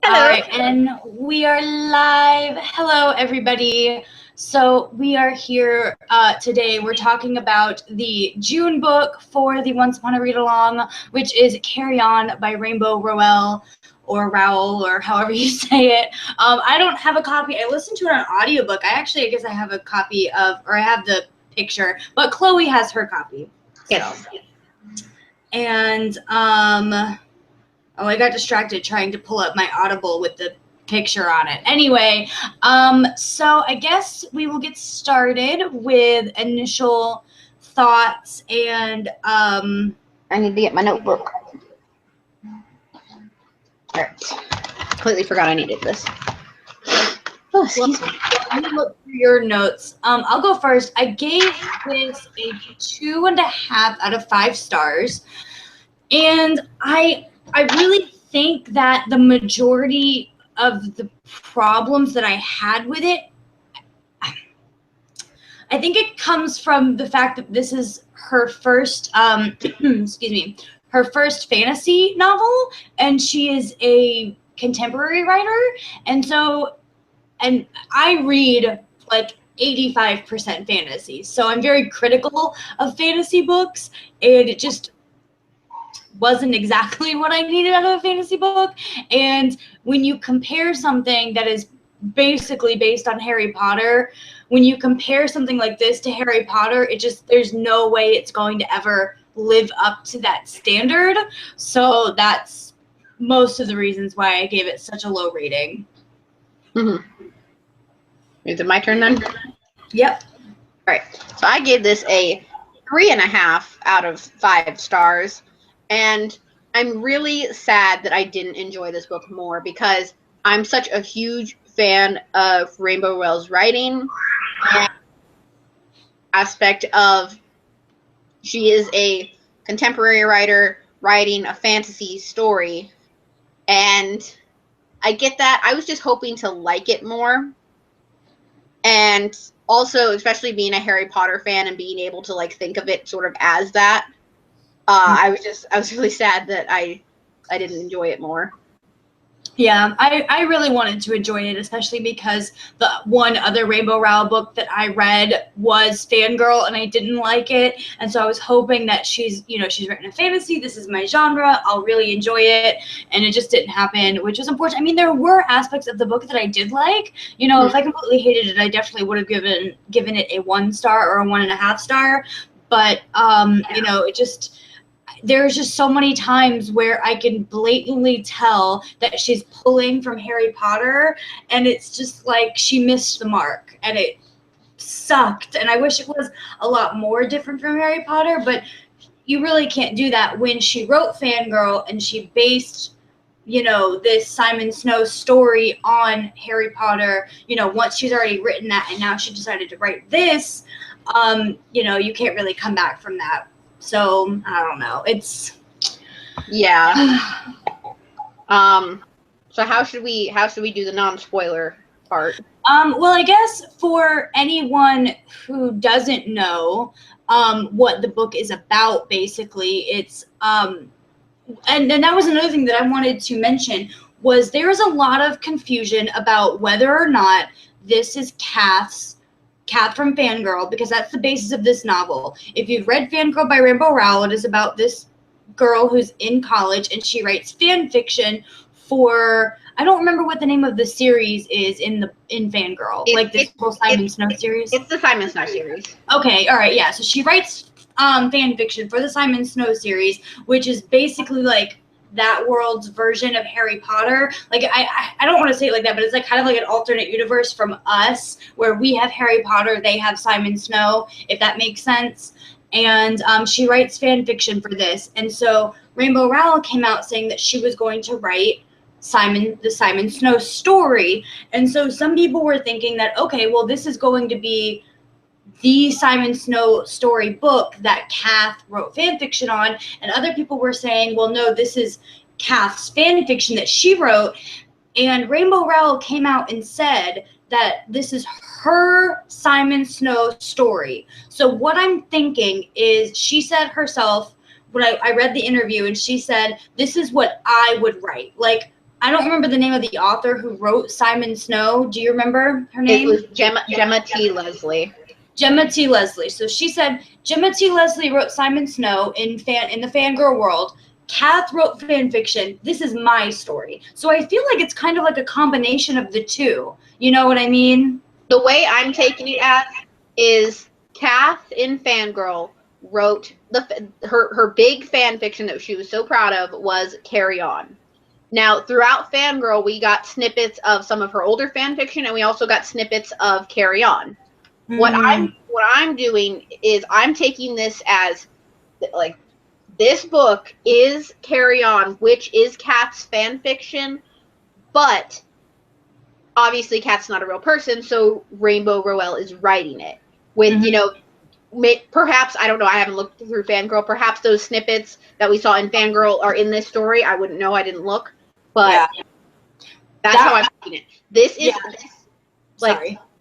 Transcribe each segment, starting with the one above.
Hello. All right, and we are live. Hello, everybody. So we are here today. We're talking about the June book for the Once Upon a Read Along, which is Carry On by Rowell or Rowell or however you say it. I don't have a copy. I listened to it on audiobook. I guess I have a copy of, or I have the picture, but Chloe has her copy. Yes. So. And oh, I got distracted trying to pull up my Audible with the picture on it. Anyway, so I guess we will get started with initial thoughts and I need to get my notebook. All right. Completely forgot I needed this. Oh, excuse me. Let me look through your notes. I'll go first. I gave this a 2.5 out of 5 stars, and I really think that the majority of the problems that I had with it, I think it comes from the fact that this is her first, excuse me, her first fantasy novel, and she is a contemporary writer, and I read like 85% fantasy, so I'm very critical of fantasy books, and it just wasn't exactly what I needed out of a fantasy book. And when you compare something that is basically based on Harry Potter, when you compare something like this to Harry Potter, there's no way it's going to ever live up to that standard. So that's most of the reasons why I gave it such a low rating. Mm-hmm. Is it my turn then? Yep. All right. So I gave this a 3.5 out of 5 stars. And I'm really sad that I didn't enjoy this book more because I'm such a huge fan of Rowell's writing and aspect of she is a contemporary writer writing a fantasy story. And I get that. I was just hoping to like it more. And also, especially being a Harry Potter fan and being able to like think of it sort of as that. I was really sad that I didn't enjoy it more. Yeah, I really wanted to enjoy it, especially because the one other Rowell book that I read was Fangirl, and I didn't like it. And so I was hoping that she's written a fantasy. This is my genre. I'll really enjoy it. And it just didn't happen, which was unfortunate. I mean, there were aspects of the book that I did like. If I completely hated it, I definitely would have given it a 1 star or a 1.5 star. But, it just... There's just so many times where I can blatantly tell that she's pulling from Harry Potter, and it's just like she missed the mark, and it sucked. And I wish it was a lot more different from Harry Potter, but you really can't do that when she wrote Fangirl and she based, this Simon Snow story on Harry Potter. Once she's already written that and now she decided to write this, you can't really come back from that. So I don't know. It's So how should we do the non-spoiler part? Well, I guess for anyone who doesn't know what the book is about, basically, it's and that was another thing that I wanted to mention was there is a lot of confusion about whether or not this is Kath from Fangirl, because that's the basis of this novel. If you've read Fangirl by Rowell, it is about this girl who's in college and she writes fan fiction for, I don't remember what the name of the series is in Fangirl, this whole Simon Snow series. It's the Simon Snow series. Okay, all right, yeah. So she writes fan fiction for the Simon Snow series, which is basically like that world's version of Harry Potter. Like, I don't want to say it like that, but it's like kind of like an alternate universe from us, where we have Harry Potter, they have Simon Snow, if that makes sense. And she writes fan fiction for this. And so Rowell came out saying that she was going to write the Simon Snow story. And so some people were thinking that, okay, well, this is going to be the Simon Snow story book that Kath wrote fan fiction on, and other people were saying, well, no, this is Kath's fan fiction that she wrote. And Rowell came out and said that this is her Simon Snow story. So what I'm thinking is, she said herself, when I read the interview, and she said, this is what I would write. Like, I don't remember the name of the author who wrote Simon Snow. Do you remember her name? It was Gemma T. Leslie. Gemma T. Leslie. So she said Gemma T. Leslie wrote Simon Snow in the fangirl world. Kath wrote fan fiction. This is my story. So I feel like it's kind of like a combination of the two. You know what I mean? The way I'm taking it as is Kath in Fangirl wrote her big fan fiction that she was so proud of was Carry On. Now, throughout Fangirl, we got snippets of some of her older fan fiction, and we also got snippets of Carry On. What I'm doing is I'm taking this as like this book is Carry On, which is Kath's fan fiction, but obviously Kath's not a real person, so Rainbow Rowell is writing it with perhaps, I don't know, I haven't looked through Fangirl, perhaps those snippets that we saw in Fangirl are in this story. I wouldn't know, I didn't look, but that's how I'm taking it. This is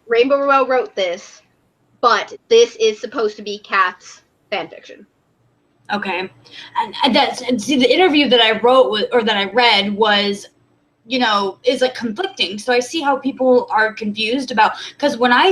Rainbow Rowell wrote this, but this is supposed to be Kath's fan fiction. Okay, and the interview that I wrote that I read was, is like conflicting. So I see how people are confused about, because when I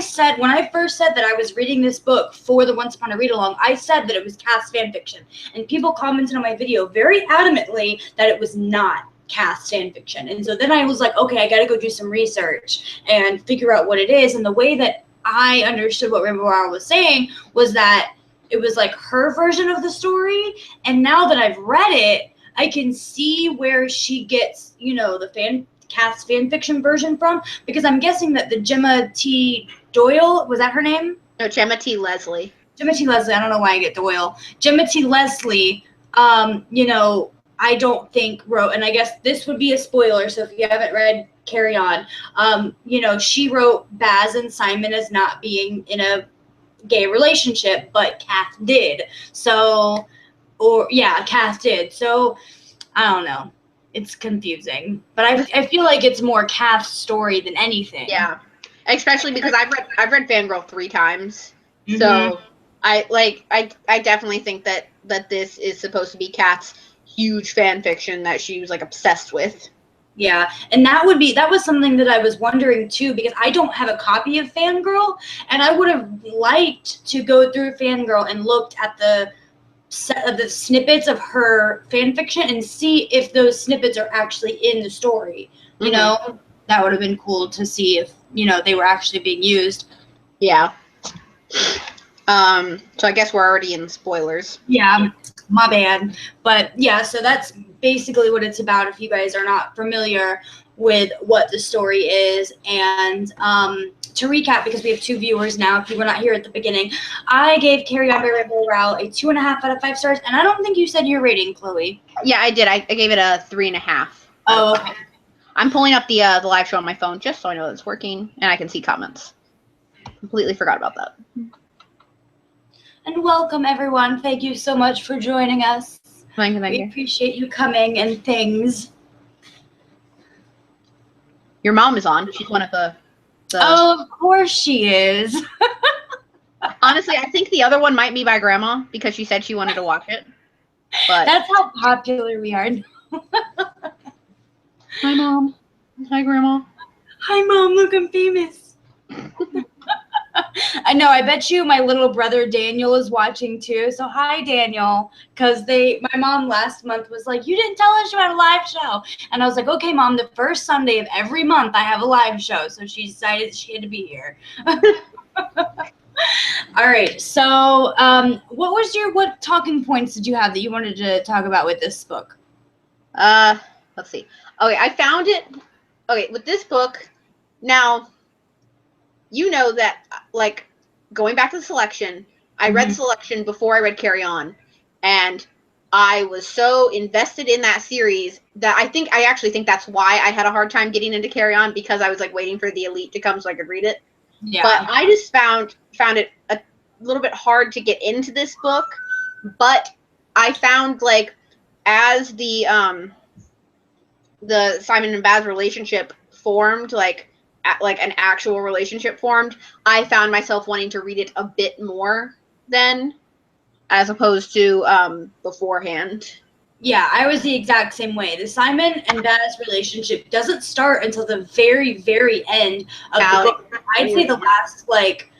first said that I was reading this book for the Once Upon a Read Along, I said that it was Kath's fan fiction, and people commented on my video very adamantly that it was not Kath's fan fiction. And so then I was like, okay, I got to go do some research and figure out what it is. And the way that I understood what Rainbow Rowell was saying was that it was like her version of the story. And now that I've read it, I can see where she gets, the Kath's fan fiction version from, because I'm guessing that the Gemma T. Doyle, was that her name? No, Gemma T. Leslie. Gemma T. Leslie. I don't know why I get Doyle. Gemma T. Leslie, I don't think wrote, and I guess this would be a spoiler, so if you haven't read Carry On, she wrote Baz and Simon as not being in a gay relationship, but Kath did. So, Kath did. So, I don't know. It's confusing, but I feel like it's more Kath's story than anything. Yeah, especially because I've read Fangirl 3 times, so I definitely think that this is supposed to be Kath's huge fan fiction that she was like obsessed with. Yeah, and that was something that I was wondering too, because I don't have a copy of Fangirl, and I would have liked to go through Fangirl and looked at the snippets of her fan fiction and see if those snippets are actually in the story. You know, that would have been cool to see if they were actually being used. Yeah. So I guess we're already in spoilers. Yeah, my bad. But yeah, so that's basically what it's about if you guys are not familiar with what the story is. And to recap, because we have 2 viewers now, if you were not here at the beginning, I gave Carry On by Rainbow Rowell a 2.5 out of 5 stars. And I don't think you said your rating, Chloe. Yeah, I did. I gave it a 3.5. Oh, okay. I'm pulling up the live show on my phone just so I know that it's working and I can see comments. Completely forgot about that. And welcome, everyone. Thank you so much for joining us. Thank you. We appreciate you coming and things. Your mom is on. She's one of the Oh, of course she is. Honestly, I think the other one might be by Grandma because she said she wanted to watch it. But that's how popular we are. Hi, Mom. Hi, Grandma. Hi, Mom. Look, I'm famous. I know. I bet you my little brother Daniel is watching too. So hi, Daniel. Because my mom last month was like, "You didn't tell us you had a live show," and I was like, "Okay, Mom. The first Sunday of every month, I have a live show." So she decided she had to be here. All right. So, what talking points did you have that you wanted to talk about with this book? Let's see. Okay, I found it. Okay, with this book, now. You know that, like, going back to the Selection, I read Selection before I read Carry On, and I was so invested in that series that I actually think that's why I had a hard time getting into Carry On, because I was, like, waiting for the Elite to come so I could read it. Yeah. But I just found it a little bit hard to get into this book, but I found, like, as the Simon and Baz relationship formed, like an actual relationship formed, I found myself wanting to read it a bit more then, as opposed to beforehand. Yeah, I was the exact same way. The Simon and Baz relationship doesn't start until the very, very end of the book. I'd say the last, like,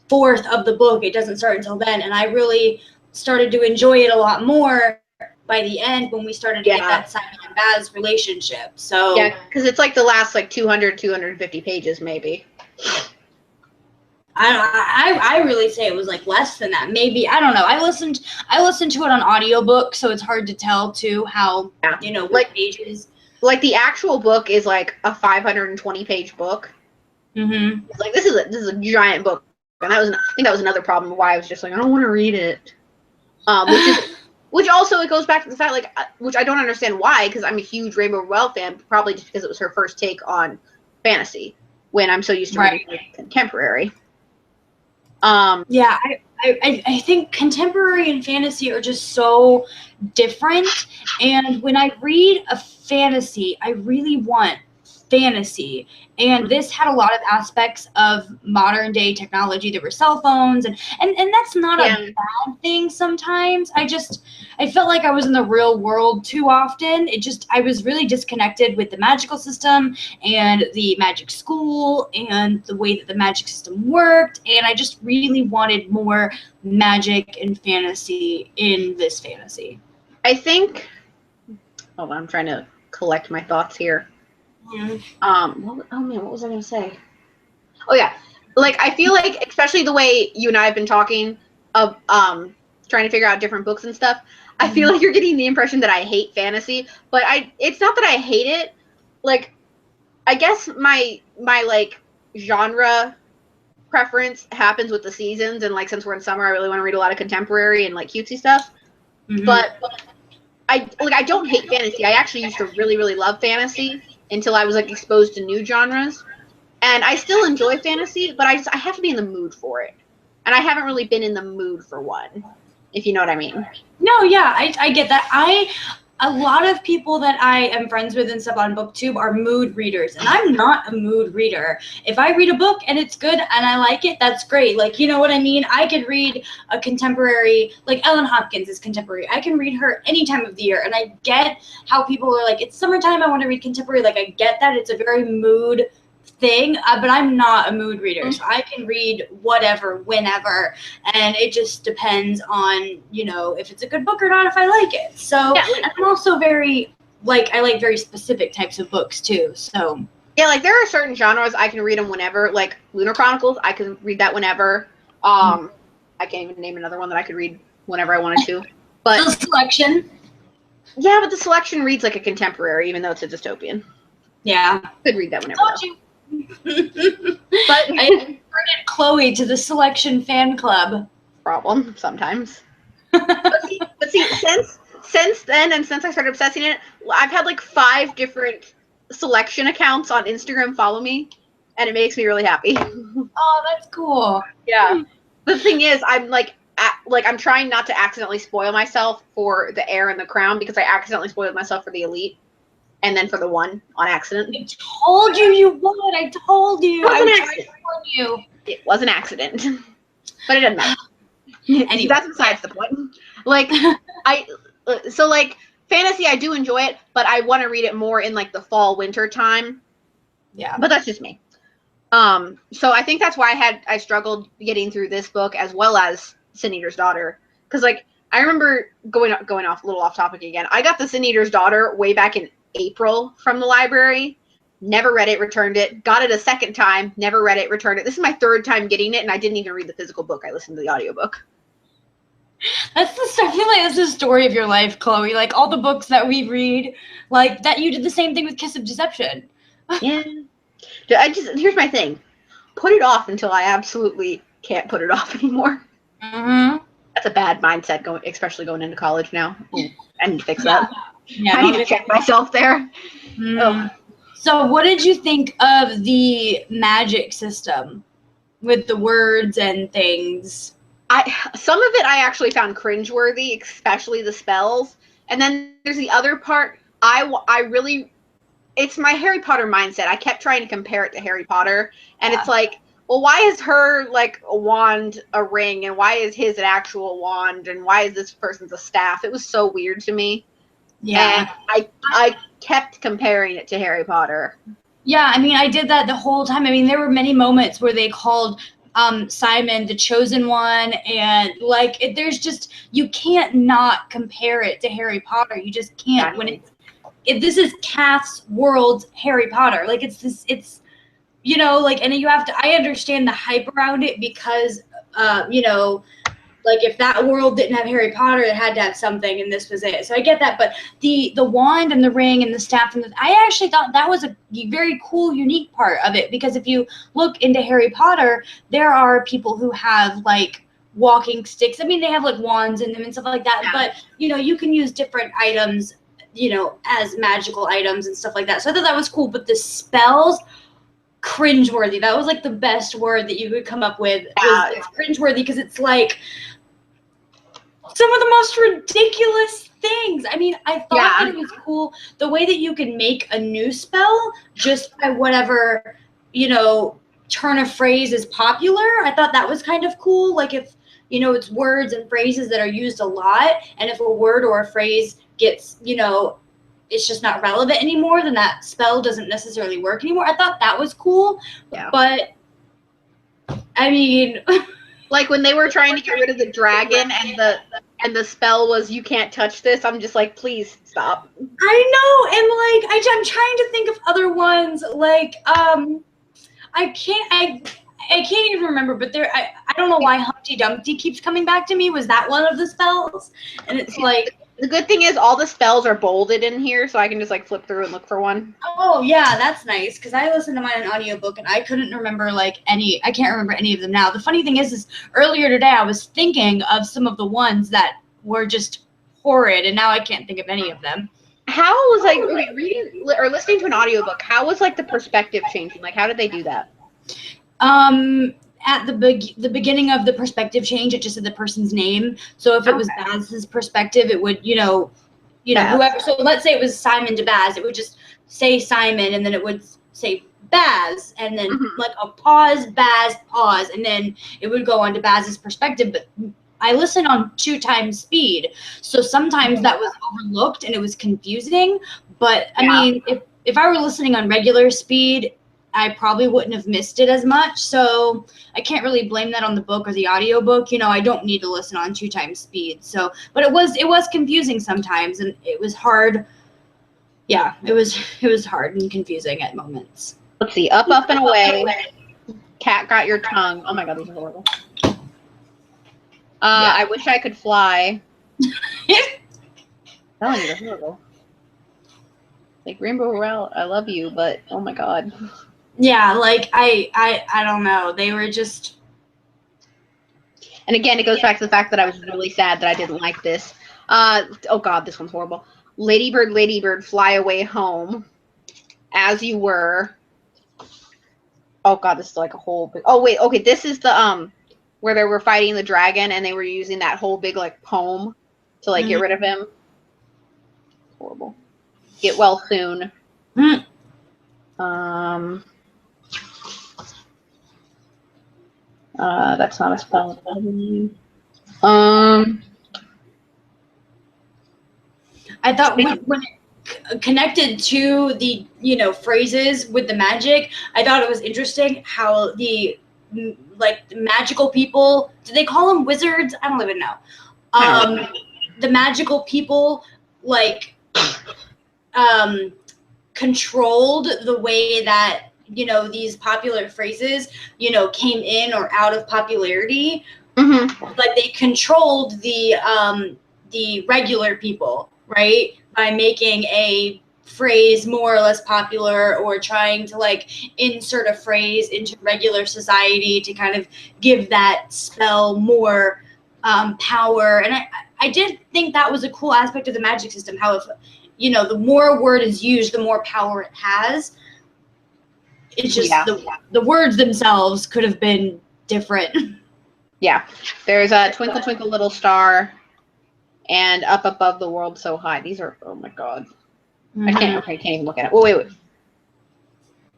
fourth of the book, it doesn't start until then. And I really started to enjoy it a lot more by the end when we started to get that Simon and Baz relationship. So yeah, because it's like the last like 200, 250 pages maybe. I really say it was like less than that. Maybe, I don't know. I listened to it on audiobook, so it's hard to tell too how, you know, what pages. Like the actual book is like a 520-page book. Mm-hmm. Like this is a giant book, and I think that was another problem why I was just like, I don't want to read it. Which also it goes back to the fact, like, which I don't understand why, because I'm a huge Rainbow Rowell fan, probably just because it was her first take on fantasy when I'm so used to reading contemporary. Yeah, I think contemporary and fantasy are just so different. And when I read a fantasy, I really want fantasy. And this had a lot of aspects of modern day technology. There were cell phones, and that's not a bad thing sometimes. I felt like I was in the real world too often. I was really disconnected with the magical system and the magic school and the way that the magic system worked. And I just really wanted more magic and fantasy in this fantasy. I think, hold on, I'm trying to collect my thoughts here. What was I going to say? Oh yeah, like I feel like, especially the way you and I have been talking of trying to figure out different books and stuff, I feel like you're getting the impression that I hate fantasy, but it's not that I hate it. Like, I guess my like genre preference happens with the seasons, and like since we're in summer, I really want to read a lot of contemporary and like cutesy stuff. But I don't hate fantasy. I actually used to really, really love fantasy until I was like exposed to new genres. And I still enjoy fantasy, but I have to be in the mood for it. And I haven't really been in the mood for one, if you know what I mean. No, yeah, I get that. A lot of people that I am friends with and stuff on BookTube are mood readers, and I'm not a mood reader. If I read a book and it's good and I like it, that's great. Like, you know what I mean? I could read a contemporary, like Ellen Hopkins is contemporary. I can read her any time of the year, and I get how people are like, it's summertime, I want to read contemporary. Like, I get that. It's a very mood thing, but I'm not a mood reader, so I can read whatever, whenever, and it just depends on, you know, if it's a good book or not, if I like it. So I'm also very, like, I like very specific types of books too, so. Yeah, like, there are certain genres I can read them whenever, like Lunar Chronicles, I can read that whenever. I can't even name another one that I could read whenever I wanted to. But the Selection. Yeah, but the Selection reads like a contemporary, even though it's a dystopian. Yeah. Could read that whenever. But I converted Chloe to the Selection fan club. Problem sometimes. but see, since then, and since I started obsessing it, I've had like 5 different Selection accounts on Instagram follow me, and it makes me really happy. Oh, that's cool. Yeah. The thing is, I'm like I'm trying not to accidentally spoil myself for the Heir and the Crown, because I accidentally spoiled myself for the Elite. And then for the one on accident. I told you would. I told you. I was trying to warn you. It was an accident. But it doesn't matter. Anyway, that's besides the point. Like, so like, fantasy, I do enjoy it, but I want to read it more in like the fall, winter time. Yeah. But that's just me. So I think that's why I struggled getting through this book as well as Sin Eater's Daughter. Because like, I remember going off a little off topic again. I got the Sin Eater's Daughter way back in April from the library, never read it, returned it, got it a second time, never read it, returned it. This is my 3rd time getting it, and I didn't even read the physical book. I listened to the audiobook. I feel like that's the story of your life, Chloe. Like, all the books that we read, like that you did the same thing with Kiss of Deception. Yeah. Here's my thing. Put it off until I absolutely can't put it off anymore. That's a bad mindset, especially going into college now. Ooh, I need to fix that. Yeah, I need to check myself there. So what did you think of the magic system with the words and things? Some of it I actually found cringeworthy, especially the spells. And then there's the other part. It's my Harry Potter mindset. I kept trying to compare it to Harry Potter. And it's like, well, why is her like a wand a ring, and why is his an actual wand, and why is this person's a staff? It was so weird to me. Yeah. And I kept comparing it to Harry Potter. Yeah, I mean, I did that the whole time. I mean, there were many moments where they called Simon the chosen one, and like, there's just, you can't not compare it to Harry Potter. You just can't. Exactly. When this is Kath's world, Harry Potter. Like, it's you know, like, and you have to. I understand the hype around it because, you know, like, if that world didn't have Harry Potter, it had to have something, and this was it. So I get that, but the wand and the ring and the staff, and I actually thought that was a very cool, unique part of it, because if you look into Harry Potter, there are people who have like walking sticks. I mean, they have like wands in them and stuff like that, Yeah. but you know, you can use different items, you know, as magical items and stuff like that. So I thought that was cool, but the spells, cringeworthy. That was like the best word that you could come up with. It's cringeworthy because it's like some of the most ridiculous things. I mean, I thought that it was cool the way that you can make a new spell just by whatever, you know, turn of phrase is popular. I thought that was kind of cool. Like, if, you know, it's words and phrases that are used a lot, and if a word or a phrase gets, you know, it's just not relevant anymore, then that spell doesn't necessarily work anymore. I thought that was cool. Yeah. But I mean, like when they were trying to get rid of the dragon and the spell was you can't touch this, I'm just like, please stop. I know, and like I'm trying to think of other ones. Like I can't even remember, but I don't know why Humpty Dumpty keeps coming back to me. Was that one of the spells? And it's like, the good thing is all the spells are bolded in here, so I can just like flip through and look for one. Oh yeah, that's nice, because I listened to mine in audiobook and I couldn't remember like any. I can't remember any of them now. The funny thing is earlier today I was thinking of some of the ones that were just horrid, and now I can't think of any of them. How was like reading or listening to an audiobook? How was like the perspective changing? Like, how did they do that? At the beginning of the perspective change, it just said the person's name. So if it was Baz's perspective, it would, you know, whoever. So let's say it was Simon to Baz, it would just say Simon, and then it would say Baz, and then like a pause, Baz, pause, and then it would go on to Baz's perspective. But I listened on 2 times speed, so sometimes that was overlooked and it was confusing. But I mean, if I were listening on regular speed, I probably wouldn't have missed it as much. So I can't really blame that on the book or the audiobook. You know, I don't need to listen on 2 times speed. So, but it was confusing sometimes, and it was hard. Yeah, it was hard and confusing at moments. Let's see. Up, up, and away. Cat got your tongue. Oh my god, these are horrible. I wish I could fly. Telling you, they're horrible. Like Rainbow Rowell, I love you, but oh my god. Yeah, like I don't know. They were just. And again, it goes back to the fact that I was really sad that I didn't like this. Oh god, this one's horrible. Ladybird, ladybird, fly away home, as you were. Oh god, this is like a whole big. Oh wait, okay, this is the where they were fighting the dragon and they were using that whole big like poem to like get rid of him. Horrible. Get well soon. That's not a spell. I thought when it connected to the, you know, phrases with the magic, I thought it was interesting how the like the magical people, do they call them wizards? I don't even know. The magical people like controlled the way that, you know, these popular phrases, you know, came in or out of popularity. Like they controlled the regular people, right? By making a phrase more or less popular, or trying to like insert a phrase into regular society to kind of give that spell more power. And I did think that was a cool aspect of the magic system, how if, you know, the more a word is used, the more power it has. It's just the words themselves could have been different. Yeah. There's a Twinkle Twinkle Little Star and Up Above the World So High. These are, oh my god. I can't even look at it. Oh, wait.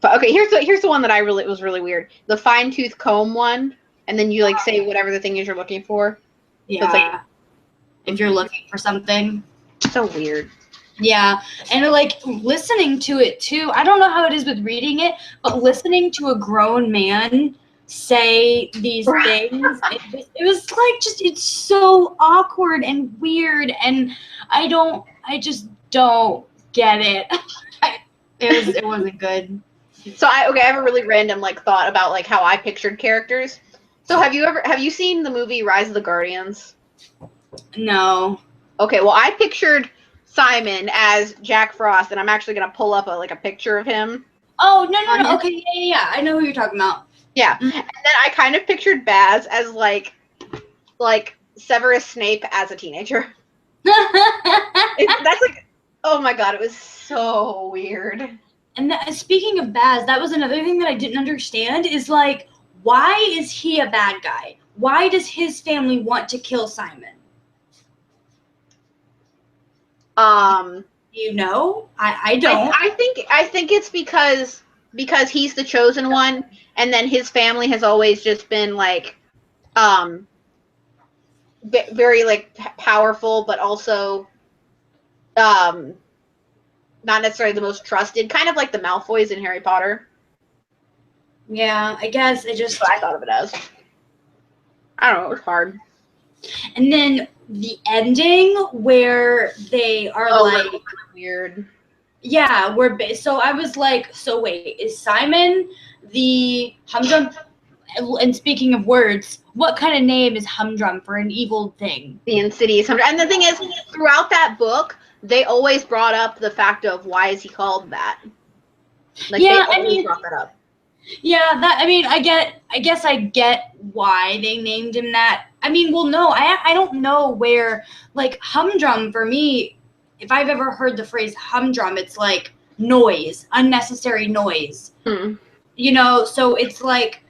But okay, here's the one that was really weird. The fine tooth comb one, and then you like say whatever the thing is you're looking for. Yeah. So it's like, if you're looking for something. So weird. Yeah, and like listening to it too. I don't know how it is with reading it, but listening to a grown man say these things, it was like it's so awkward and weird, and I just don't get it. It wasn't good. So I have a really random like thought about like how I pictured characters. So have you seen the movie Rise of the Guardians? No. Okay, well I pictured Simon as Jack Frost, and I'm actually gonna pull up a picture of him. Oh no. Okay, yeah. I know who you're talking about. Yeah, and then I kind of pictured Baz as like Severus Snape as a teenager. That's like, oh my god, it was so weird. And speaking of Baz, that was another thing that I didn't understand is like, why is he a bad guy? Why does his family want to kill Simon? You know? I don't. I think it's because he's the chosen one, and then his family has always just been like very like powerful, but also not necessarily the most trusted, kind of like the Malfoys in Harry Potter. Yeah, I guess it just... That's what I thought of it as. I don't know, it was hard. And then the ending where they are like... weird. Yeah, so I was like, so wait, is Simon the Humdrum? And speaking of words, what kind of name is Humdrum for an evil thing? The Insidious Humdrum. And the thing is, throughout that book, they always brought up the fact of why is he called that. Like, yeah, they always brought that up. Yeah, I guess I get why they named him that. I mean, well, no, I don't know where, like, humdrum for me, if I've ever heard the phrase humdrum, it's like noise, unnecessary noise. You know, so it's like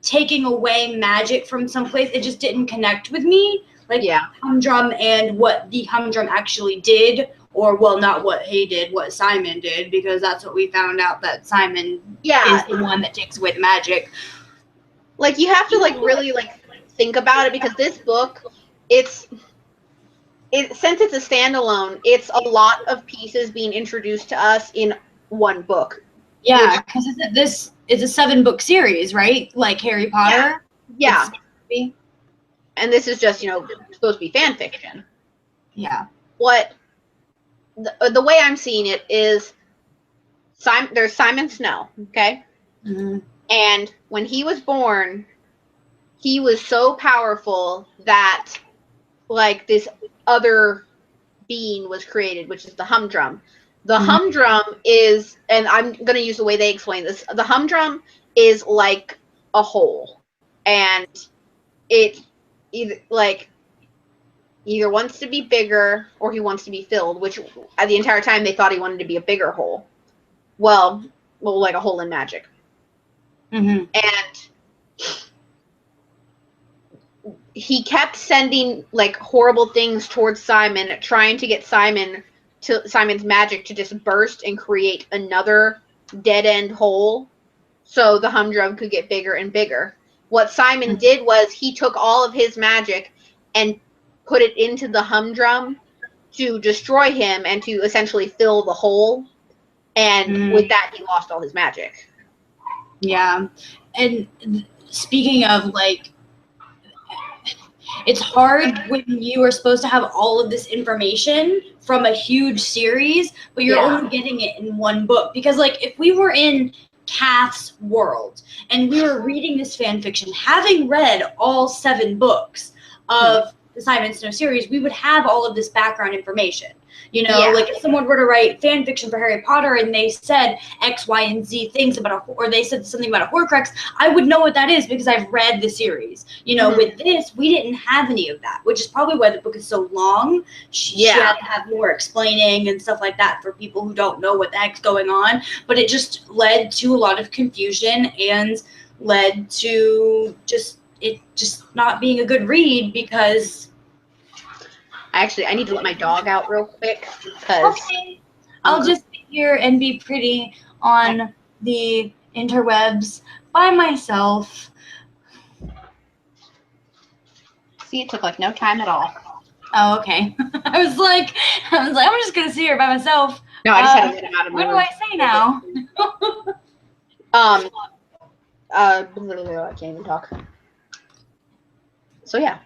taking away magic from someplace. It just didn't connect with me. Like, yeah, humdrum and what the humdrum actually did. Or, well, not what he did, what Simon did, because that's what we found out, that Simon is the one that takes away the magic. Like, you have to, like, really, like, think about it, because this book, since it's a standalone, it's a lot of pieces being introduced to us in one book. Yeah, because this is a 7-book series, right? Like Harry Potter? Yeah. And this is just, supposed to be fan fiction. Yeah. The way I'm seeing it is there's Simon Snow, okay? Mm-hmm. And when he was born, he was so powerful that, like, this other being was created, which is the humdrum. The humdrum is, and I'm going to use the way they explain this, the humdrum is like a hole. And it either wants to be bigger or he wants to be filled, which the entire time they thought he wanted to be a bigger hole. Well, like a hole in magic. Mm-hmm. And he kept sending like horrible things towards Simon, trying to get Simon's magic to just burst and create another dead-end hole so the humdrum could get bigger and bigger. What Simon did was he took all of his magic and put it into the humdrum to destroy him and to essentially fill the hole. And with that, he lost all his magic. Yeah. And speaking of, like, it's hard when you are supposed to have all of this information from a huge series, but you're only getting it in one book. Because, like, if we were in Kath's world and we were reading this fan fiction, having read all 7 books of the Simon Snow series, we would have all of this background information. Like if someone were to write fan fiction for Harry Potter and they said X, Y, and Z things about or they said something about a Horcrux, I would know what that is because I've read the series. With this, we didn't have any of that, which is probably why the book is so long. She had to have more explaining and stuff like that for people who don't know what the heck's going on. But it just led to a lot of confusion and led to just not being a good read because... Actually, I need to let my dog out real quick. Okay. I'll just sit here and be pretty on the interwebs by myself. See, it took like no time at all. Oh, okay. I was like, I'm just gonna sit here by myself. No, I just had to get him out of my room. What do I say now? I can't even talk. So yeah,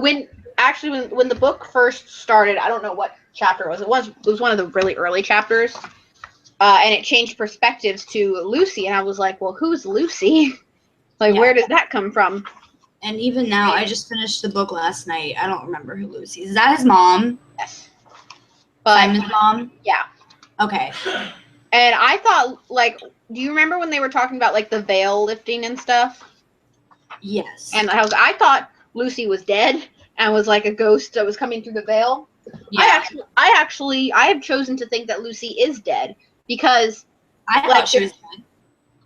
when the book first started, I don't know what chapter it was. It was one of the really early chapters, and it changed perspectives to Lucy, and I was like, well, who's Lucy? Like, where does that come from? And even now, I just finished the book last night. I don't remember who Lucy is. Is that his mom? Yes. But, Simon's mom? Yeah. Okay. And I thought, like, do you remember when they were talking about, like, the veil lifting and stuff? Yes. And I thought Lucy was dead and was, like, a ghost that was coming through the veil. Yeah. I have chosen to think that Lucy is dead because I thought she was dead.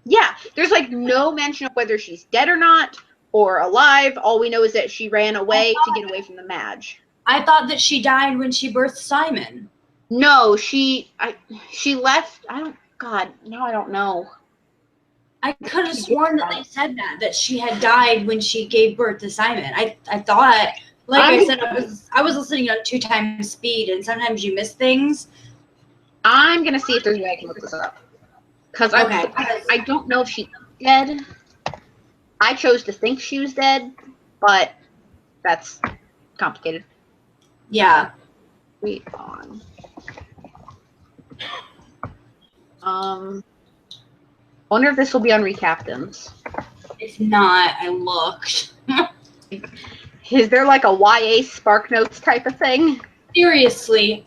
Yeah, there's like no mention of whether she's dead or not or alive. All we know is that she ran away to get away from the Madge. I thought that she died when she birthed Simon. No, she left. Now I don't know. I could have sworn that they said that she had died when she gave birth to Simon. I thought, like I said, I was listening at 2 times speed, and sometimes you miss things. I'm gonna see if there's a way I can look this up. Because I don't know if she's dead. I chose to think she was dead, but that's complicated. Yeah. Wait on. Wonder if this will be on Recaptains. If not, I looked. Is there like a YA Spark Notes type of thing? Seriously,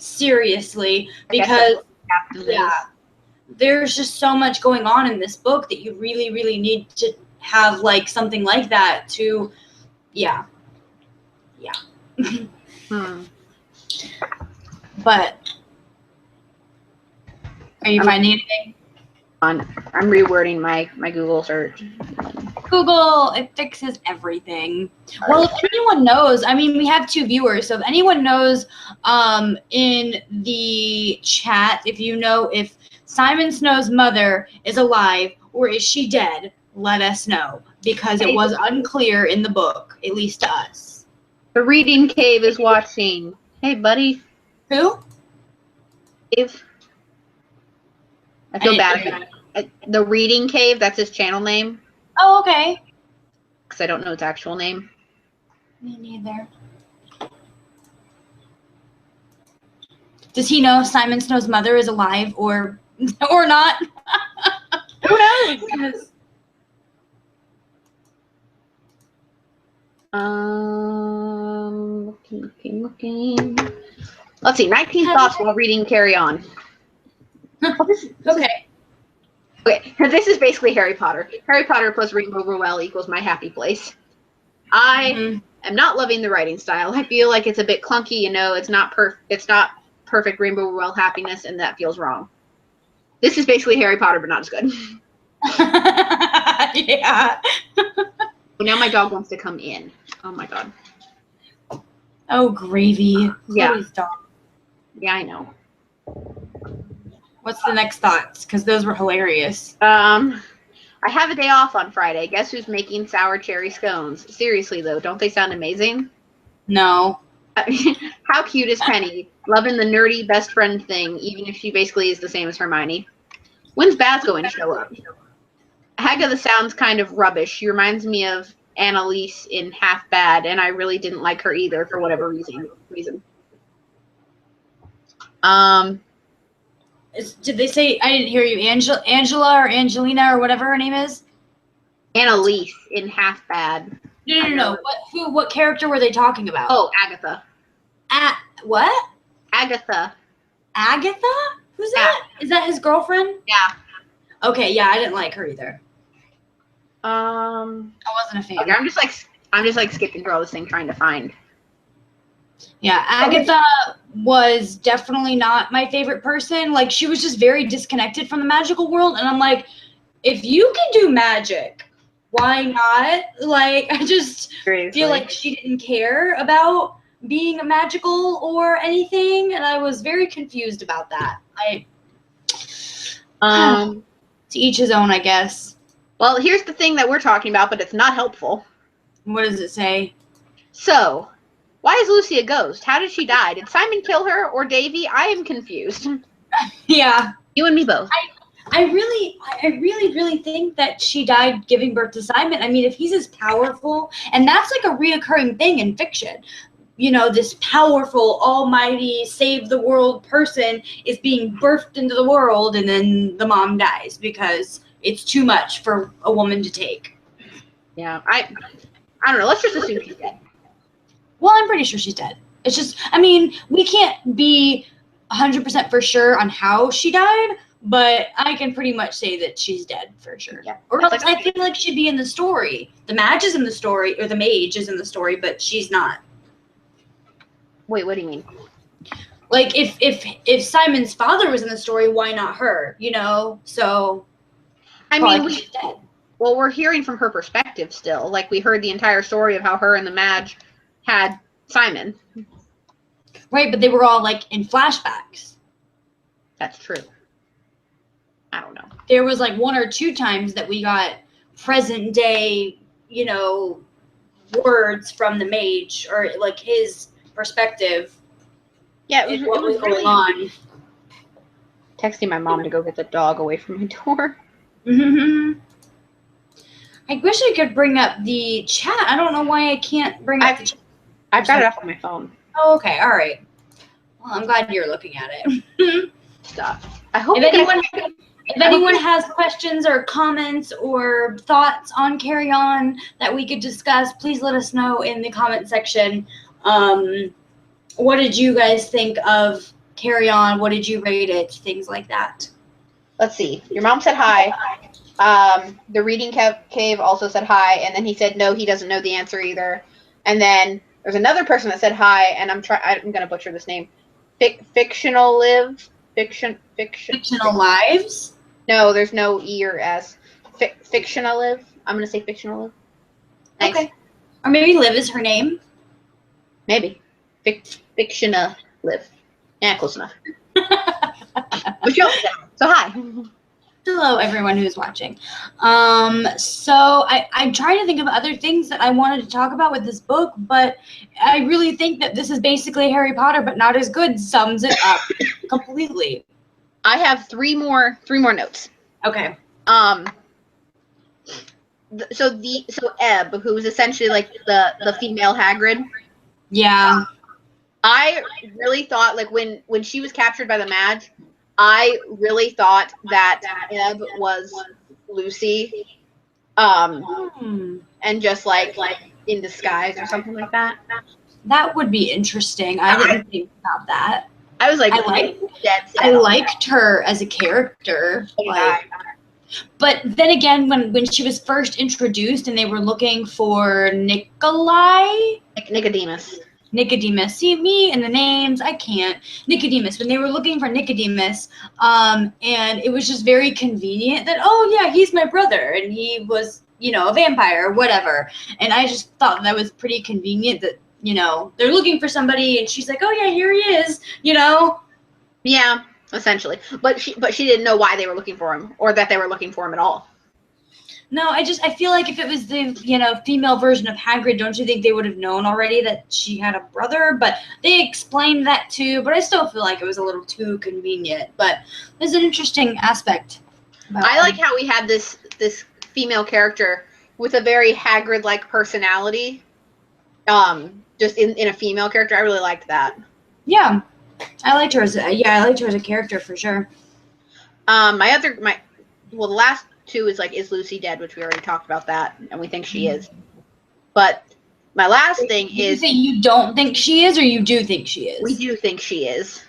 because there's just so much going on in this book that you really, really need to have like something like that to, But are you finding anything? I'm rewording my Google search. Google, it fixes everything. Well, if anyone knows, I mean, we have 2 viewers, so if anyone knows in the chat, if you know if Simon Snow's mother is alive or is she dead, let us know, because it was unclear in the book, at least to us. The Reading Cave is watching. Hey, buddy. Who? Cave. I feel bad. The Reading Cave, that's his channel name. Oh, okay. Because I don't know its actual name. Me neither. Does he know Simon Snow's mother is alive or not? Who knows? Looking. Let's see. 19 thoughts while reading Carry On. Okay. Okay, this is basically Harry Potter. Harry Potter plus Rainbow Rowell equals my happy place. I am not loving the writing style. I feel like it's a bit clunky. It's not perfect Rainbow Rowell happiness, and that feels wrong. This is basically Harry Potter, but not as good. Yeah. Now my dog wants to come in. Oh my god. Oh, gravy. Yeah. Chloe's dog. Yeah, I know. What's the next thoughts? Because those were hilarious. I have a day off on Friday. Guess who's making sour cherry scones? Seriously, though, don't they sound amazing? No. How cute is Penny? Loving the nerdy best friend thing, even if she basically is the same as Hermione. When's Baz going to show up? Agatha sounds kind of rubbish. She reminds me of Annalise in Half Bad, and I really didn't like her either for whatever reason. Did they say, I didn't hear you, Angela or Angelina or whatever her name is? Annalise in Half Bad. No. What character were they talking about? Oh, Agatha. What? Agatha. Agatha? Who's that? Is that his girlfriend? Yeah. Okay, yeah, I didn't like her either. I wasn't a fan. Okay, I'm just like skipping through all this thing trying to find. Yeah, Agatha was definitely not my favorite person. Like, she was just very disconnected from the magical world, and I'm like, if you can do magic, why not? Like, I just feel like she didn't care about being magical or anything, and I was very confused about that. To each his own, I guess. Well, here's the thing that we're talking about, but it's not helpful. What does it say? So, why is Lucy a ghost? How did she die? Did Simon kill her or Davy? I am confused. Yeah. You and me both. I really think that she died giving birth to Simon. I mean, if he's as powerful, and that's like a reoccurring thing in fiction, you know, this powerful, almighty, save the world person is being birthed into the world, and then the mom dies because it's too much for a woman to take. Yeah, I don't know. Let's just assume she's dead. Well, I'm pretty sure she's dead. It's just, I mean, we can't be 100% for sure on how she died, but I can pretty much say that she's dead for sure. Yeah. Or else I feel like she'd be in the story. The mage is in the story, or the mage is in the story, but she's not. Wait, what do you mean? Like, if Simon's father was in the story, why not her? You know? So, I mean, she's dead. Well, we're hearing from her perspective still. Like, we heard the entire story of how her and the mage had Simon. Right, but they were all, like, in flashbacks. That's true. I don't know. There was, like, 1 or 2 times that we got present day, you know, words from the mage, or, like, his perspective. Yeah, it was really going on. Texting my mom to go get the dog away from my door. Mm-hmm. I wish I could bring up the chat. I don't know why I can't bring up the chat. I've got it up on my phone. Oh, okay. All right. Well, I'm glad you're looking at it. Stuff. I hope if anyone has questions or comments or thoughts on Carry On that we could discuss, please let us know in the comment section. What did you guys think of Carry On? What did you rate it? Things like that. Let's see. Your mom said hi. The Reading Cave also said hi, and then he said no, he doesn't know the answer either. And then there's another person that said hi, and I'm gonna butcher this name. Fictional lives. Fictional lives? No, there's no E or S. Fictional live. I'm gonna say fictional live. Nice. Okay. Or maybe Liv is her name. Maybe. Fictional live. Yeah, close enough. But so hi. Hello, everyone who's watching. So I'm trying to think of other things that I wanted to talk about with this book, but I really think that this is basically Harry Potter, but not as good. Sums it up completely. I have three more notes. Okay. So Ebb, who was essentially like the female Hagrid. Yeah. I really thought, like, when she was captured by the mage, I really thought that Ebb was Lucy, and just like in disguise or something like that. That would be interesting. I didn't think about that. I was like, I liked her as a character. But then again, when she was first introduced and they were looking for Nicodemus. See, me and the names, I can't. Nicodemus. When they were looking for Nicodemus, and it was just very convenient that, oh, yeah, he's my brother, and he was, you know, a vampire or whatever. And I just thought that was pretty convenient that, you know, they're looking for somebody, and she's like, oh, yeah, here he is, you know? Yeah, essentially. But she didn't know why they were looking for him, or that they were looking for him at all. No, I feel like if it was the, you know, female version of Hagrid, don't you think they would have known already that she had a brother? But they explained that too, but I still feel like it was a little too convenient. But there's an interesting aspect. I like how we had this female character with a very Hagrid-like personality. Just in a female character. I really liked that. Yeah. I liked her as a character for sure. The last two is like, is Lucy dead, which we already talked about that, and we think she is. But my last thing is... You say you don't think she is, or you do think she is? We do think she is.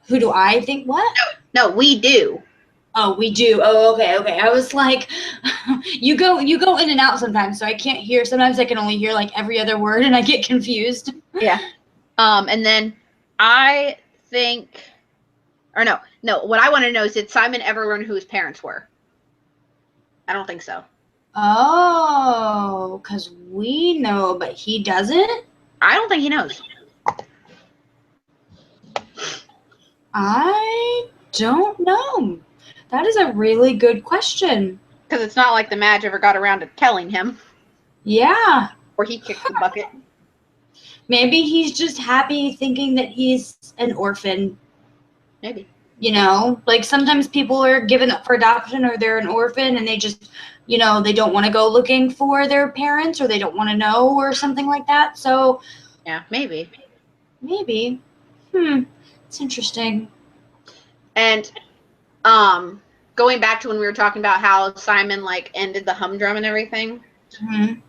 Who do I think what? No, we do. Oh, we do. Oh, okay. I was like, you go in and out sometimes, so I can't hear. Sometimes I can only hear like every other word, and I get confused. Yeah. And then I think... Or no, what I want to know is, did Simon ever learn who his parents were? I don't think so. Oh, because we know, but he doesn't? I don't think he knows. I don't know. That is a really good question. Because it's not like the Madge ever got around to telling him. Yeah. Or he kicked the bucket. Maybe he's just happy thinking that he's an orphan. Maybe. You know, like sometimes people are given up for adoption or they're an orphan and they just, you know, they don't want to go looking for their parents or they don't want to know or something like that. So yeah, maybe. Maybe. It's interesting. And going back to when we were talking about how Simon like ended the humdrum and everything. Mm-hmm.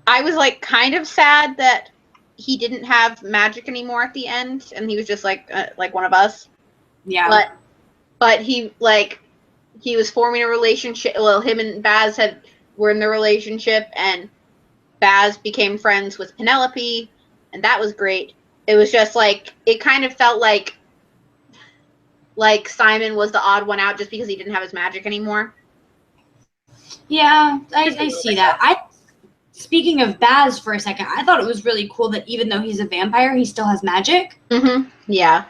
I was like kind of sad that he didn't have magic anymore at the end and he was just like one of us. Yeah. But he was forming a relationship. Well, him and Baz were in the relationship, and Baz became friends with Penelope, and that was great. It was just like it kind of felt like Simon was the odd one out just because he didn't have his magic anymore. Yeah, I see that. Speaking of Baz for a second, I thought it was really cool that even though he's a vampire, he still has magic. Mm-hmm. Yeah.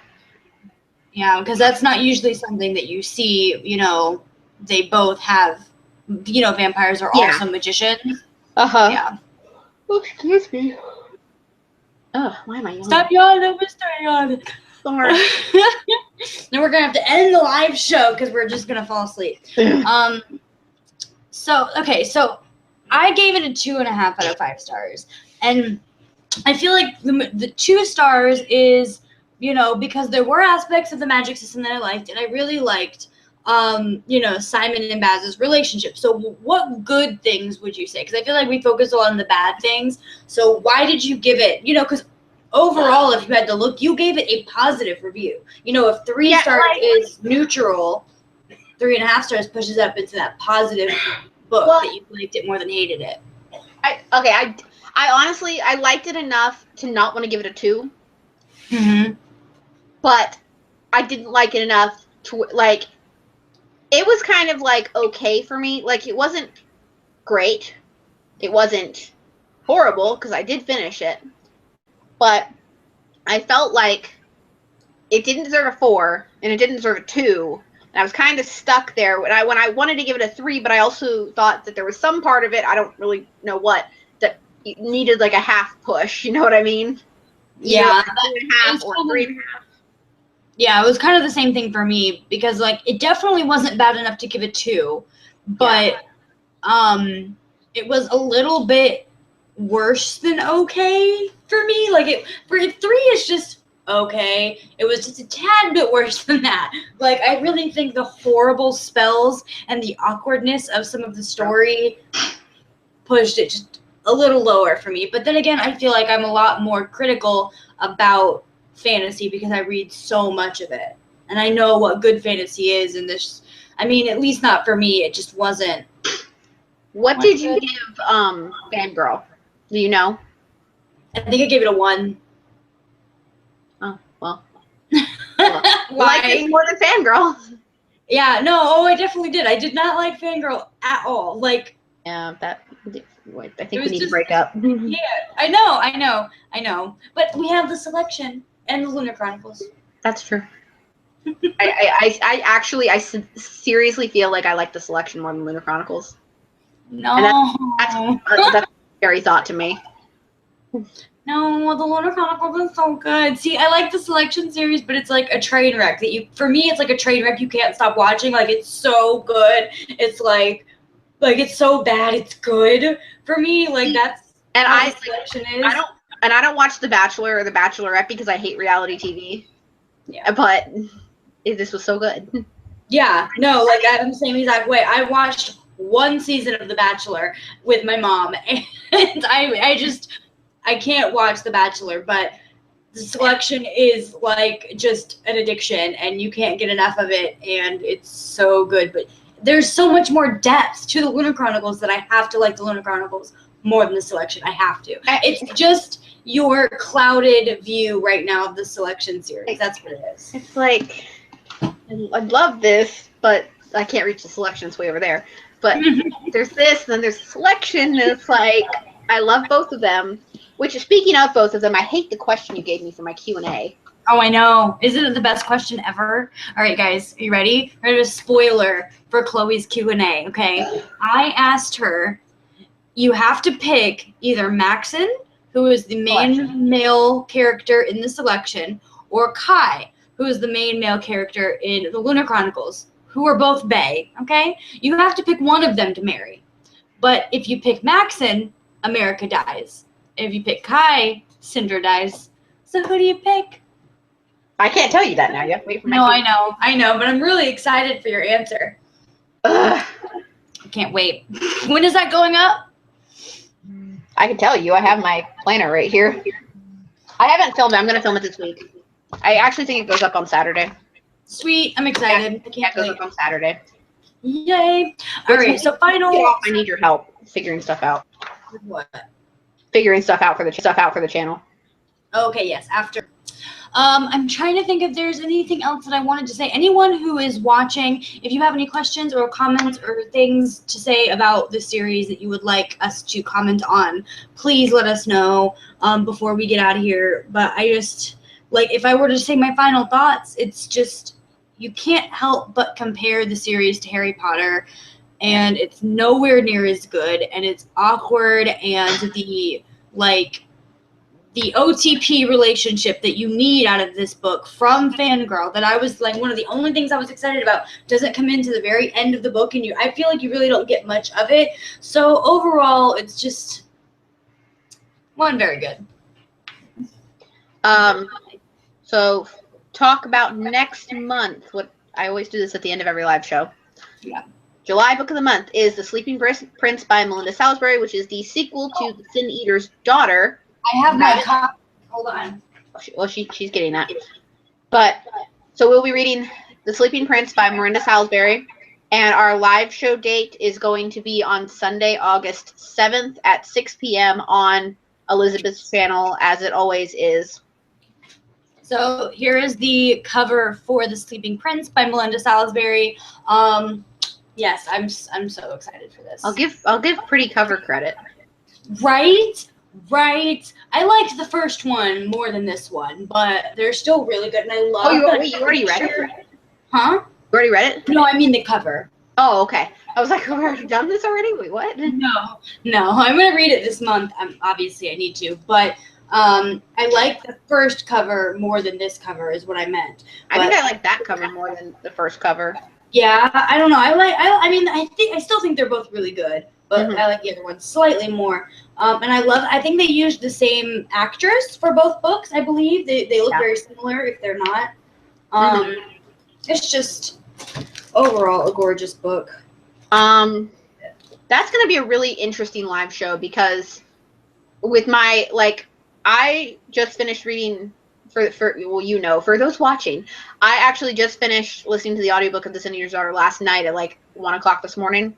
Yeah, because that's not usually something that you see, you know, they both have, you know, vampires are also magicians. Uh-huh. Yeah. Oh, excuse me. Oh, why am I yawning? Stop yawning, Mr. Yawning. Sorry. Then we're going to have to end the live show because we're just going to fall asleep. So I gave it a 2.5 out of 5 stars. And I feel like the 2 stars is, you know, because there were aspects of the magic system that I liked, and I really liked, you know, Simon and Baz's relationship. So what good things would you say? Because I feel like we focus on the bad things. So why did you give it, you know, because overall, if you had to look, you gave it a positive review. You know, if 3 stars is neutral, 3.5 stars pushes up into that positive book that you liked it more than hated it. I honestly, I liked it enough to not want to give it a 2. Mm-hmm. But I didn't like it enough to, like, it was kind of, like, okay for me. Like, it wasn't great. It wasn't horrible, because I did finish it. But I felt like it didn't deserve a 4, and it didn't deserve a 2. And I was kind of stuck there when I wanted to give it a 3, but I also thought that there was some part of it, I don't really know what, that needed, like, a half push. You know what I mean? Yeah. 2.5 or 3.5. Yeah, it was kind of the same thing for me because, like, it definitely wasn't bad enough to give it 2, but it was a little bit worse than okay for me. Like, for 3 is just okay. It was just a tad bit worse than that. Like, I really think the horrible spells and the awkwardness of some of the story pushed it just a little lower for me. But then again, I feel like I'm a lot more critical about fantasy because I read so much of it and I know what good fantasy is, and this, I mean, at least not for me, it just wasn't. What did you give Fangirl? Do you know? I think I gave it a 1. Oh, well. Why? Like it more than Fangirl. Yeah, no, I definitely did. I did not like Fangirl at all. Like, yeah, I think we need to break up. Yeah, I know. But we have the selection and the Lunar Chronicles. That's true. I seriously feel like I like the selection more than Lunar Chronicles. No. And that's a scary thought to me. No, the Lunar Chronicles is so good. See, I like the selection series, but it's like a train wreck for me, it's like a train wreck you can't stop watching. Like, it's so good. It's like it's so bad it's good for me. Like, that's how the selection is. I don't watch The Bachelor or The Bachelorette because I hate reality TV. Yeah. But this was so good. Yeah, no, like, I'm the same exact way. I watched 1 season of The Bachelor with my mom, and I can't watch The Bachelor, but the selection is like just an addiction, and you can't get enough of it, and it's so good. But there's so much more depth to the Lunar Chronicles that I have to like the Lunar Chronicles more than the selection. I have to. It's just your clouded view right now of the selection series. That's what it is. It's like, I love this, but I can't reach the selection. It's way over there. But there's this, and then there's the selection, and it's like, I love both of them. Which, speaking of both of them, I hate the question you gave me for my Q&A. Oh, I know. Isn't it the best question ever? All right, guys, are you ready? We're gonna do a spoiler for Chloe's Q&A, okay? I asked her, you have to pick either Maxon, who is the main male character in the selection, or Kai, who is the main male character in the Lunar Chronicles, who are both bae, okay? You have to pick one of them to marry. But if you pick Maxon, America dies. If you pick Kai, Cinder dies. So who do you pick? I can't tell you that now. You have to wait for my No, I know, but I'm really excited for your answer. Ugh. I can't wait. When is that going up? I can tell you. I have my planner right here. I haven't filmed it. I'm going to film it this week. I actually think it goes up on Saturday. Sweet. I'm excited. I Yeah, can't it goes wait. up on Saturday. Yay. All right, so final. I need your help figuring stuff out. What? Figuring stuff out for the channel. Okay, yes, after. I'm trying to think if there's anything else that I wanted to say. Anyone who is watching, if you have any questions or comments or things to say about the series that you would like us to comment on, please let us know before we get out of here. But I just, like, if I were to say my final thoughts, it's just, you can't help but compare the series to Harry Potter, and it's nowhere near as good, and it's awkward, and the OTP relationship that you need out of this book from Fangirl, that I was like, one of the only things I was excited about, doesn't come into the very end of the book, and I feel like you really don't get much of it. So overall, it's just one very good. So talk about next month. What I always do this at the end of every live show. Yeah. July book of the month is The Sleeping Prince by Melinda Salisbury, which is the sequel to The Sin Eater's Daughter. I have my copy. Hold on. Well, she's getting that. But so we'll be reading The Sleeping Prince by Melinda Salisbury, and our live show date is going to be on Sunday, August 7th at 6 p.m. on Elizabeth's channel, as it always is. So here is the cover for The Sleeping Prince by Melinda Salisbury. Yes, I'm so excited for this. I'll give pretty cover credit. Right. I liked the first one more than this one, but they're still really good, and I love. Oh, you already read it? Huh? You already read it? No, I mean the cover. Oh, okay. I was like, we've already done this already? Wait, what? No. I'm gonna read it this month. Obviously I need to, but I like the first cover more than this cover is what I meant. I think I like that cover more than the first cover. Yeah, I don't know. I still think they're both really good, but I like the other one slightly more. And I think they used the same actress for both books, I believe. They look very similar if they're not. It's just overall a gorgeous book. That's going to be a really interesting live show because with my, I just finished reading for those watching, I actually just finished listening to the audiobook of The Sin Eater's Daughter last night at 1 o'clock this morning,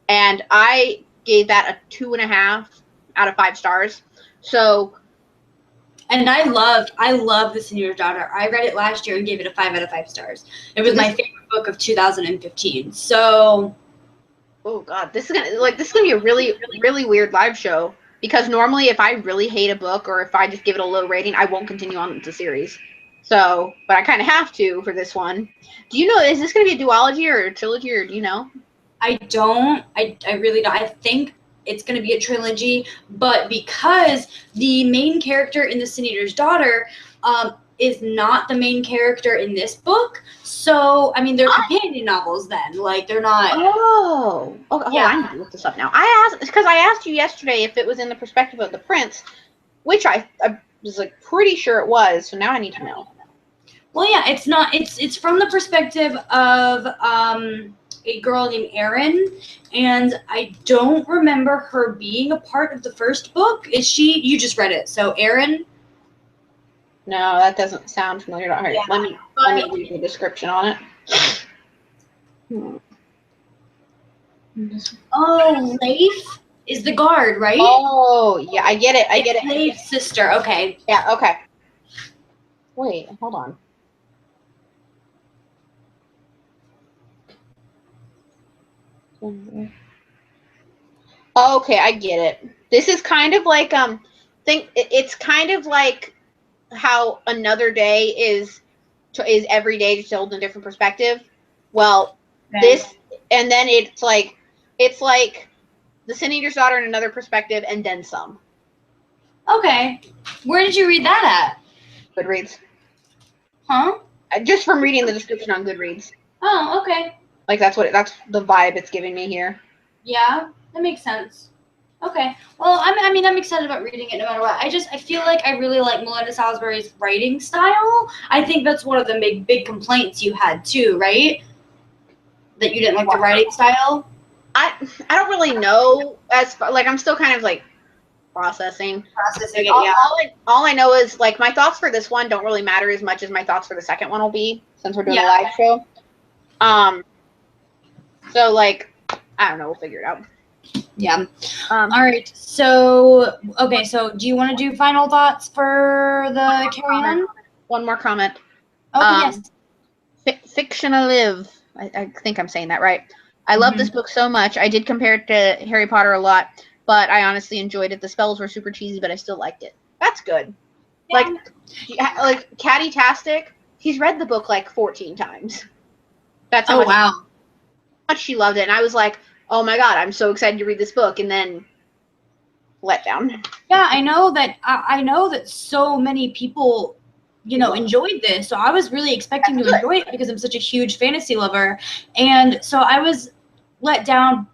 and I gave that a 2.5 out of 5 stars. So, and I love The Sin Eater's Daughter. I read it last year and gave it a 5 out of 5 stars. It was my favorite book of 2015. So, oh god, this is gonna be a really, really weird live show. Because normally if I really hate a book or if I just give it a low rating, I won't continue on with the series. So, but I kind of have to for this one. Do you know, is this going to be a duology or a trilogy, or do you know? I don't. I really don't. I think it's going to be a trilogy, but because the main character in The Sin Eater's Daughter is not the main character in this book, so, I mean, they're companion novels then. They're not. Oh, yeah. I need to look this up now. Because I asked you yesterday if it was in the perspective of the prince, which I was pretty sure it was, so now I need to know. Well, yeah, it's not. It's from the perspective of a girl named Erin, and I don't remember her being a part of the first book. Is she? You just read it, so Erin. No, that doesn't sound familiar. All right, let me read the description on it. Oh, Leif is the guard, right? Oh, yeah, I get it. Leif's sister. Okay. Yeah. Okay. Wait, hold on. Okay, I get it. This is kind of like it's kind of like how another day is every day just told in a different perspective. Well, this, and then it's like the Sin Eater's Daughter in another perspective, and then some. Okay. Where did you read that at? Goodreads. Huh? Just from reading the description on Goodreads. Oh, okay. Like that's the vibe it's giving me here. Yeah, that makes sense. Okay. Well, I'm excited about reading it no matter what. I feel like I really like Melinda Salisbury's writing style. I think that's one of the big complaints you had too, right? That you didn't like the writing style? I don't really know, like I'm still kind of like processing Processing like, it, yeah. All I know is like my thoughts for this one don't really matter as much as my thoughts for the second one will be, since we're doing a live show. So like I don't know, we'll figure it out. Yeah. All right. So okay. So do you want to do final thoughts for the Carry On? One more comment. Oh yes. Fiction Live. I think I'm saying that right. I love this book so much. I did compare it to Harry Potter a lot, but I honestly enjoyed it. The spells were super cheesy, but I still liked it. That's good. Yeah. Like Catty-tastic, he's read the book like 14 times. That's how much she loved it. And I was like, oh my god, I'm so excited to read this book, and then let down. Yeah, I know that so many people, enjoyed this. So I was really expecting to enjoy it because I'm such a huge fantasy lover. And so I was let down.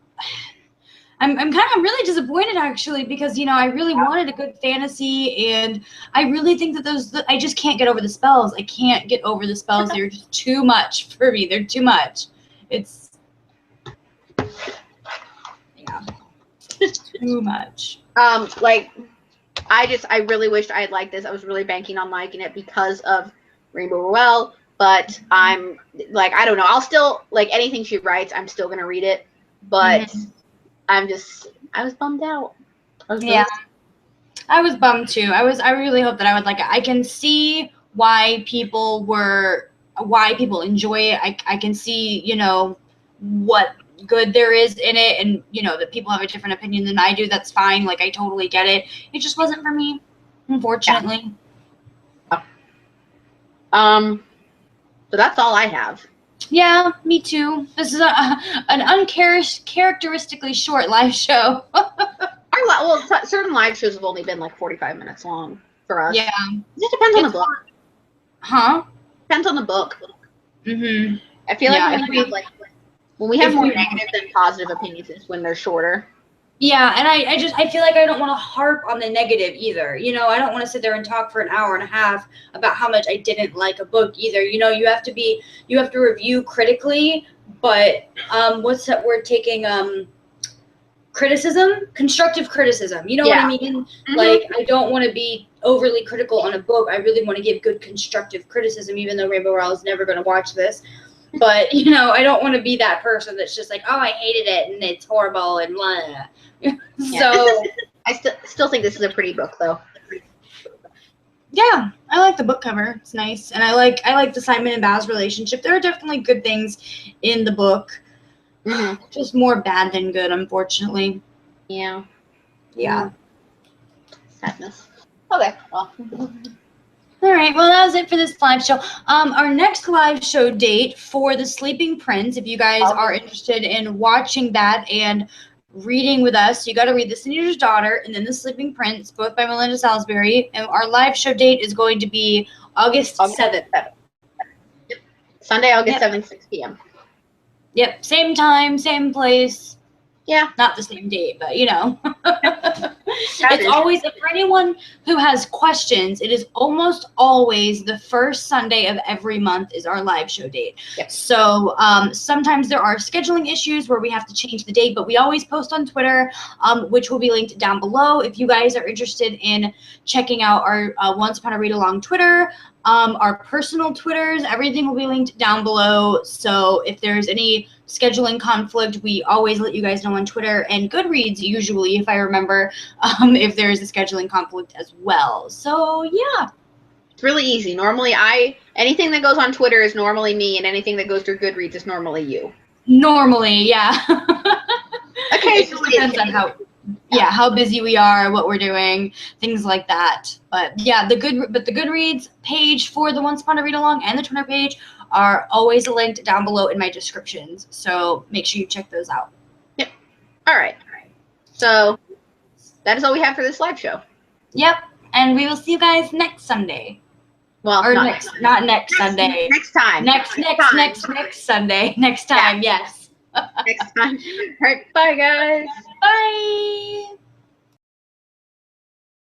I'm kind of really disappointed actually, because I really wanted a good fantasy, and I really think that I just can't get over the spells. I can't get over the spells. They're just too much for me. They're too much. It's too much. Like I really wished I had liked this. I was really banking on liking it because of Rainbow Rowell, but I'm like, I don't know. I'll still like anything she writes, I'm still gonna read it. But I was bummed out. I was bummed too. I really hope that I would like it. I can see why people enjoy it. I can see, what good there is in it, and that people have a different opinion than I do. That's fine. Like, I totally get it. It just wasn't for me, unfortunately. So that's all I have. Yeah, me too. This is an uncharacteristically short live show. Certain live shows have only been like 45 minutes long for us. Yeah. It just depends on the book. Huh? Depends on the book. Mm-hmm. I feel like when we have more negative than positive opinions is when they're shorter. Yeah, and I feel like I don't want to harp on the negative either. I don't want to sit there and talk for an hour and a half about how much I didn't like a book either. You have to review critically, but what's that word, taking criticism, constructive criticism. You know what I mean? Like, I don't want to be overly critical on a book. I really want to give good constructive criticism, even though Rainbow Rowell is never going to watch this. But, I don't want to be that person that's just like, oh, I hated it and it's horrible and blah. So I still think this is a pretty book, though. Yeah, I like the book cover. It's nice. And I like the Simon and Baz relationship. There are definitely good things in the book. Just more bad than good, unfortunately. Yeah. Sadness. Okay. Well. All right. Well, that was it for this live show. Our next live show date for The Sleeping Prince, if you guys are interested in watching that and reading with us, you got to read The Sin Eater's Daughter and then The Sleeping Prince, both by Melinda Salisbury. And our live show date is going to be August 7th. Yep. Sunday, August 7th, 6 p.m. Yep. Same time, same place. Yeah. Not the same date, but It's always, for anyone who has questions, it is almost always the first Sunday of every month is our live show date. Yep. So sometimes there are scheduling issues where we have to change the date, but we always post on Twitter, which will be linked down below. If you guys are interested in checking out our Once Upon a Read Along Twitter, our personal Twitters, everything will be linked down below. So if there's any scheduling conflict, we always let you guys know on Twitter, and Goodreads usually, if I remember, if there's a scheduling conflict as well. So yeah, it's really easy. Normally anything that goes on Twitter is normally me, and anything that goes through Goodreads is normally you. Normally, yeah. Okay, it just depends on how. yeah, how busy we are, what we're doing, things like that. But yeah, the Goodreads page for the Once Upon a Read Along and the Twitter page are always linked down below in my descriptions. So make sure you check those out. Yep. All right. So that is all we have for this live show. Yep. And we will see you guys next Sunday. Well, Or not next Sunday. Next time. Next Sunday. Next time, yes. Next time. All right. Bye, guys. Bye.